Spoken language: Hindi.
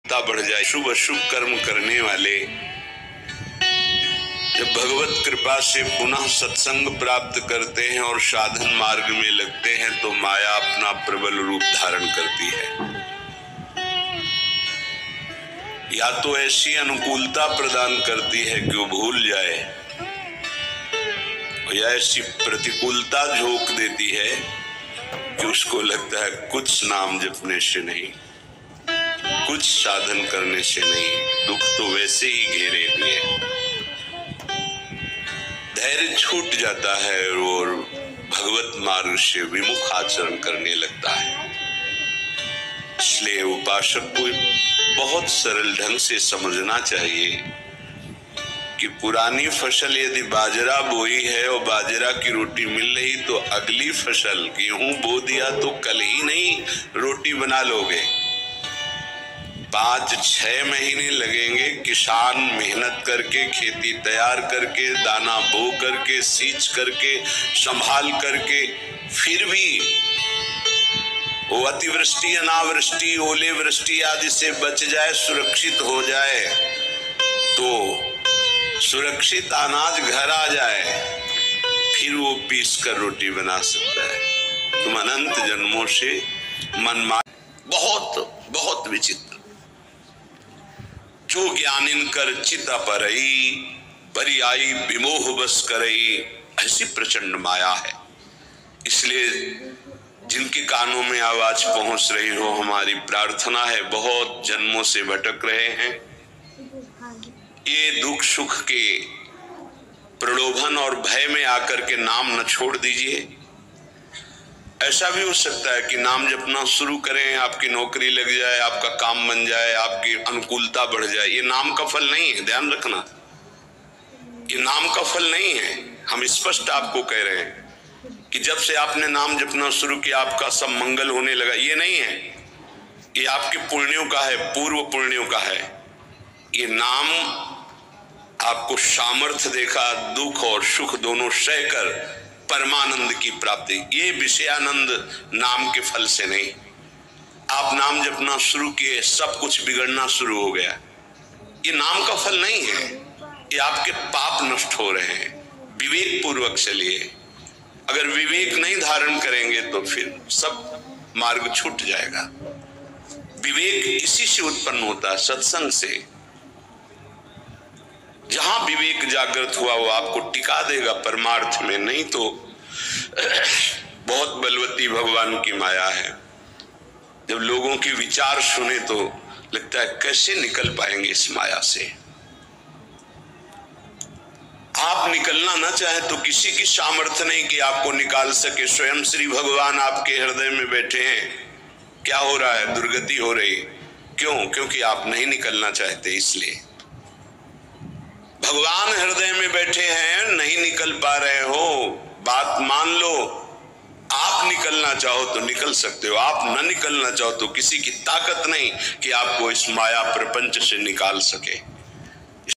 बढ़ जाए। शुभ अशुभ कर्म करने वाले जब भगवत कृपा से पुनः सत्संग प्राप्त करते हैं और साधन मार्ग में लगते हैं तो माया अपना प्रबल रूप धारण करती है। या तो ऐसी अनुकूलता प्रदान करती है कि वो भूल जाए, या ऐसी प्रतिकूलता झोंक देती है कि उसको लगता है कुछ नाम जपने से नहीं, कुछ साधन करने से नहीं, दुख तो वैसे ही घेरे हुए हैं। धैर्य छूट जाता है और भगवत मार्ग से विमुख आचरण करने लगता है। इसलिए उपासक को बहुत सरल ढंग से समझना चाहिए कि पुरानी फसल यदि बाजरा बोई है और बाजरा की रोटी मिल रही तो अगली फसल गेहूं बो दिया तो कल ही नहीं रोटी बना लोगे। 5-6 महीने लगेंगे किसान मेहनत करके, खेती तैयार करके, दाना बो करके, सींच करके, संभाल करके, फिर भी वो अतिवृष्टि, अनावृष्टि, ओले वृष्टि आदि से बच जाए, सुरक्षित हो जाए, तो सुरक्षित अनाज घर आ जाए, फिर वो पीस कर रोटी बना सकता है। तुम अनंत जन्मों से मनमान बहुत विचित्र। जो ज्ञानिन कर चित परई, बरी आई विमोह बस करई, ऐसी प्रचंड माया है। इसलिए जिनके कानों में आवाज पहुंच रही हो, हमारी प्रार्थना है, बहुत जन्मों से भटक रहे हैं, ये दुख सुख के प्रलोभन और भय में आकर के नाम न छोड़ दीजिए। ऐसा भी हो सकता है कि नाम जपना शुरू करें, आपकी नौकरी लग जाए, आपका काम बन जाए, आपकी अनुकूलता बढ़ जाए। ये नाम का फल नहीं है, ध्यान रखना, ये नाम का फल नहीं है। हम स्पष्ट आपको कह रहे हैं कि जब से आपने नाम जपना शुरू किया आपका सब मंगल होने लगा, ये नहीं है। ये आपके पुण्यों का है, पूर्व पुण्यों का है। ये नाम आपको सामर्थ्य देखा, दुख और सुख दोनों सहकर परमानंद की प्राप्ति। ये विषयानंद नाम के फल से नहीं। आप नाम जपना शुरू किए, सब कुछ बिगड़ना शुरू हो गया, ये नाम का फल नहीं है। ये आपके पाप नष्ट हो रहे हैं। विवेक पूर्वक चलिए। अगर विवेक नहीं धारण करेंगे तो फिर सब मार्ग छूट जाएगा। विवेक इसी से उत्पन्न होता है, सत्संग से। जहां विवेक जागृत हुआ वो आपको टिका देगा परमार्थ में, नहीं तो बहुत बलवती भगवान की माया है। जब लोगों के विचार सुने तो लगता है कैसे निकल पाएंगे इस माया से। आप निकलना ना चाहे तो किसी की सामर्थ्य नहीं कि आपको निकाल सके। स्वयं श्री भगवान आपके हृदय में बैठे हैं। क्या हो रहा है? दुर्गति हो रही। क्यों? क्योंकि आप नहीं निकलना चाहते, इसलिए। भगवान हृदय में बैठे हैं, नहीं निकल पा रहे हो, बात मान लो। आप निकलना चाहो तो निकल सकते हो, आप न निकलना चाहो तो किसी की ताकत नहीं कि आपको इस माया प्रपंच से निकाल सके।